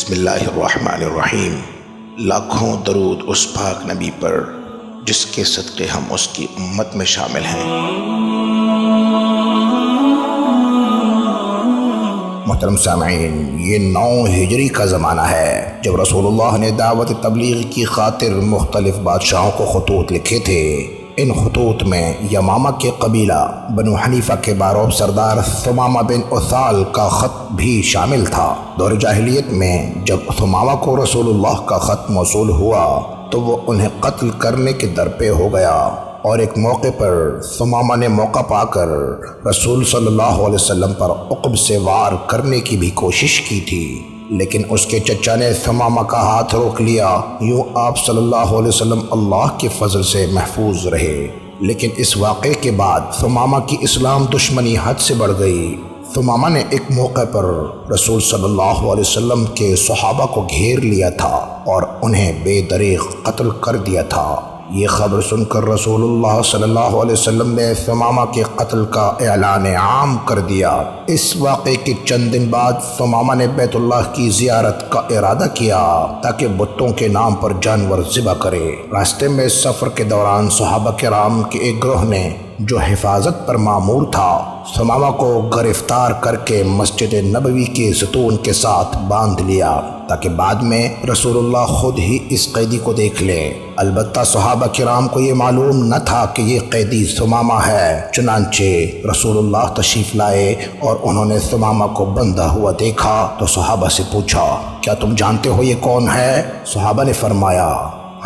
بسم اللہ الرحمن الرحیم۔ لاکھوں درود اس پاک نبی پر جس کے صدقے ہم اس کی امت میں شامل ہیں۔ محترم سامعین، یہ 9 ہجری کا زمانہ ہے جب رسول اللہ نے دعوت تبلیغ کی خاطر مختلف بادشاہوں کو خطوط لکھے تھے۔ ان خطوط میں یمامہ کے قبیلہ بنو حنیفہ کے باروب سردار ثمامہ بن اثال کا خط بھی شامل تھا۔ دور جاہلیت میں جب ثمامہ کو رسول اللہ کا خط موصول ہوا تو وہ انہیں قتل کرنے کے درپے ہو گیا، اور ایک موقع پر ثمامہ نے موقع پا کر رسول صلی اللہ علیہ وسلم پر عقب سے وار کرنے کی بھی کوشش کی تھی، لیکن اس کے چچا نے ثمامہ کا ہاتھ روک لیا۔ یوں آپ صلی اللہ علیہ وسلم اللہ کے فضل سے محفوظ رہے۔ لیکن اس واقعے کے بعد ثمامہ کی اسلام دشمنی حد سے بڑھ گئی۔ ثمامہ نے ایک موقع پر رسول صلی اللہ علیہ وسلم کے صحابہ کو گھیر لیا تھا اور انہیں بے دریغ قتل کر دیا تھا۔ یہ خبر سن کر رسول اللہ صلی اللہ علیہ وسلم نے ثمامہ کے قتل کا اعلان عام کر دیا۔ اس واقعے کے چند دن بعد ثمامہ نے بیت اللہ کی زیارت کا ارادہ کیا تاکہ بتوں کے نام پر جانور ذبح کرے۔ راستے میں سفر کے دوران صحابہ کرام کے ایک گروہ نے جو حفاظت پر مامور تھا، ثمامہ کو گرفتار کر کے مسجد نبوی کے ستون کے ساتھ باندھ لیا تاکہ بعد میں رسول اللہ خود ہی اس قیدی کو دیکھ لیں۔ البتہ صحابہ کرام کو یہ معلوم نہ تھا کہ یہ قیدی ثمامہ ہے۔ چنانچہ رسول اللہ تشریف لائے اور انہوں نے ثمامہ کو بندھا ہوا دیکھا تو صحابہ سے پوچھا، کیا تم جانتے ہو یہ کون ہے؟ صحابہ نے فرمایا،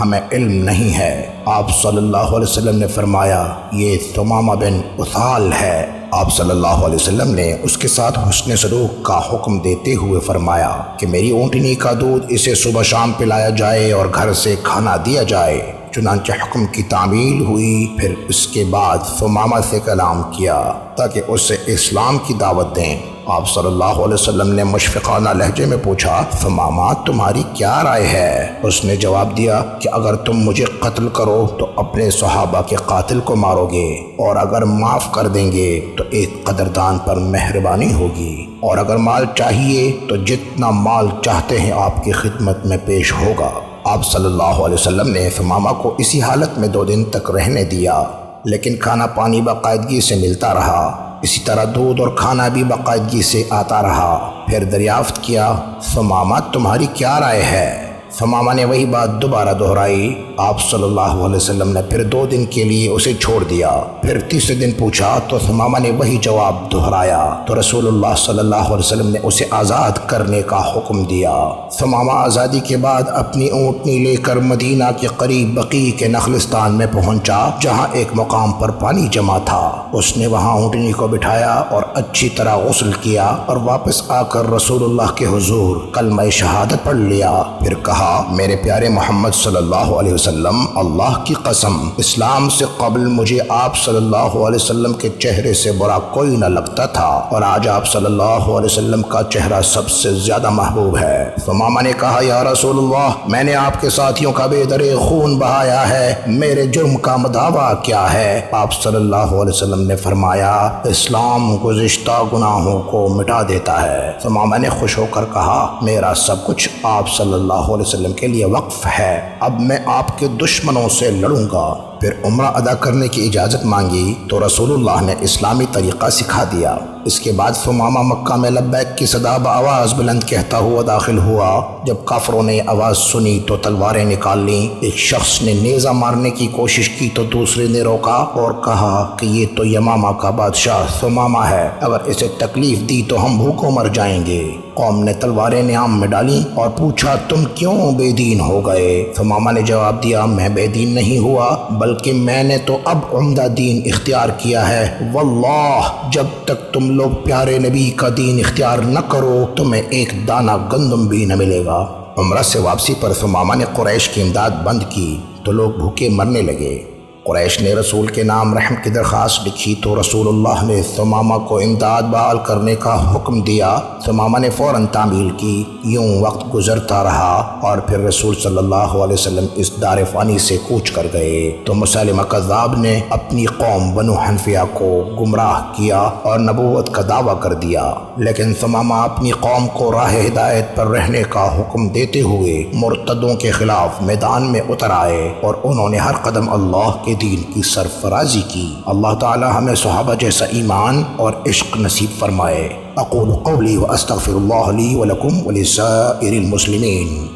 ہمیں علم نہیں ہے۔ آپ صلی اللہ علیہ وسلم نے فرمایا، یہ ثمامہ بن اثال ہے۔ آپ صلی اللہ علیہ وسلم نے اس کے ساتھ حسن سلوک کا حکم دیتے ہوئے فرمایا کہ میری اونٹنی کا دودھ اسے صبح شام پلایا جائے اور گھر سے کھانا دیا جائے۔ چنانچہ حکم کی تعمیل ہوئی۔ پھر اس کے بعد ثمامہ سے کلام کیا تاکہ اسے اسلام کی دعوت دیں۔ آپ صلی اللہ علیہ وسلم نے مشفقانہ لہجے میں پوچھا، ثمامہ تمہاری کیا رائے ہے؟ اس نے جواب دیا کہ اگر تم مجھے قتل کرو تو اپنے صحابہ کے قاتل کو مارو گے، اور اگر معاف کر دیں گے تو ایک قدردان پر مہربانی ہوگی، اور اگر مال چاہیے تو جتنا مال چاہتے ہیں آپ کی خدمت میں پیش ہوگا۔ آپ صلی اللہ علیہ وسلم نے ثمامہ کو اسی حالت میں 2 دن تک رہنے دیا، لیکن کھانا پانی باقاعدگی سے ملتا رہا۔ اسی طرح دودھ اور کھانا بھی باقاعدگی سے آتا رہا۔ پھر دریافت کیا، ثمامہ تمہاری کیا رائے ہے؟ ثمامہ نے وہی بات دوبارہ دہرائی۔ آپ صلی اللہ علیہ وسلم نے پھر 2 دن کے لیے اسے چھوڑ دیا۔ پھر تیسرے دن پوچھا تو ثمامہ نے وہی جواب دہرایا تو رسول اللہ صلی اللہ علیہ وسلم نے اسے آزاد کرنے کا حکم دیا۔ ثمامہ آزادی کے بعد اپنی اونٹنی لے کر مدینہ کے قریب بقیع کے نخلستان میں پہنچا، جہاں ایک مقام پر پانی جمع تھا۔ اس نے وہاں اونٹنی کو بٹھایا اور اچھی طرح غسل کیا اور واپس آ کر رسول اللہ کے حضور کلمہ شہادت پڑھ لیا۔ پھر کہا، میرے پیارے محمد صلی اللہ علیہ وسلم، اللہ کی قسم، اسلام سے قبل مجھے آپ صلی اللہ علیہ وسلم کے چہرے سے برا کوئی نہ لگتا تھا، اور آج آپ صلی اللہ علیہ وسلم کا چہرہ سب سے زیادہ محبوب ہے۔ ثمامہ نے کہا، یا رسول اللہ، میں نے آپ کے ساتھیوں کا بے دریغ خون بہایا ہے، میرے جرم کا مداوع کیا ہے؟ آپ صلی اللہ علیہ وسلم نے فرمایا، اسلام گزشتہ گناہوں کو مٹا دیتا ہے۔ ثمامہ نے خوش ہو کر کہا، میرا سب کچھ آپ صلی اللہ علیہ وسلم کے لیے وقف ہے، اب میں آپ کے دشمنوں سے لڑوں گا۔ پھر عمرہ ادا کرنے کی اجازت مانگی تو رسول اللہ نے اسلامی طریقہ سکھا دیا۔ اس کے بعد ثمامہ مکہ میں لبیک کی صدا بآواز بلند کہتا ہوا داخل ہوا۔ جب کافروں نے آواز سنی تو تلواریں نکال لیں۔ ایک شخص نے نیزہ مارنے کی کوشش کی تو دوسرے نے روکا اور کہا کہ یہ تو یمامہ کا بادشاہ ثمامہ ہے، اگر اسے تکلیف دی تو ہم بھوکوں مر جائیں گے۔ قوم نے تلواریں نیام میں ڈالیں اور پوچھا، تم کیوں بے دین ہو گئے؟ ثمامہ نے جواب دیا، میں بے دین نہیں ہوا، بلکہ میں نے تو اب عمدہ دین اختیار کیا ہے۔ واللہ، جب تک تم لوگ پیارے نبی کا دین اختیار نہ کرو تمہیں ایک دانہ گندم بھی نہ ملے گا۔ عمرہ سے واپسی پر ثمامہ نے قریش کی امداد بند کی تو لوگ بھوکے مرنے لگے۔ قریش نے رسول کے نام رحم کی درخواست لکھی تو رسول اللہ نے ثمامہ کو امداد بحال کرنے کا حکم دیا۔ ثمامہ نے فوراً تعمیل کی۔ یوں وقت گزرتا رہا اور پھر رسول صلی اللہ علیہ وسلم اس دار فانی سے کوچ کر گئے تو مسیلمہ کذاب نے اپنی قوم بنو حنفیہ کو گمراہ کیا اور نبوت کا دعویٰ کر دیا، لیکن ثمامہ اپنی قوم کو راہ ہدایت پر رہنے کا حکم دیتے ہوئے مرتدوں کے خلاف میدان میں اتر آئے اور انہوں نے ہر قدم اللہ کے دین کی سرفرازی کی۔ اللہ تعالی ہمیں صحابہ جیسا ایمان اور عشق نصیب فرمائے۔ اقول قولی واستغفر اللہ لی ولکم ولسائر المسلمین۔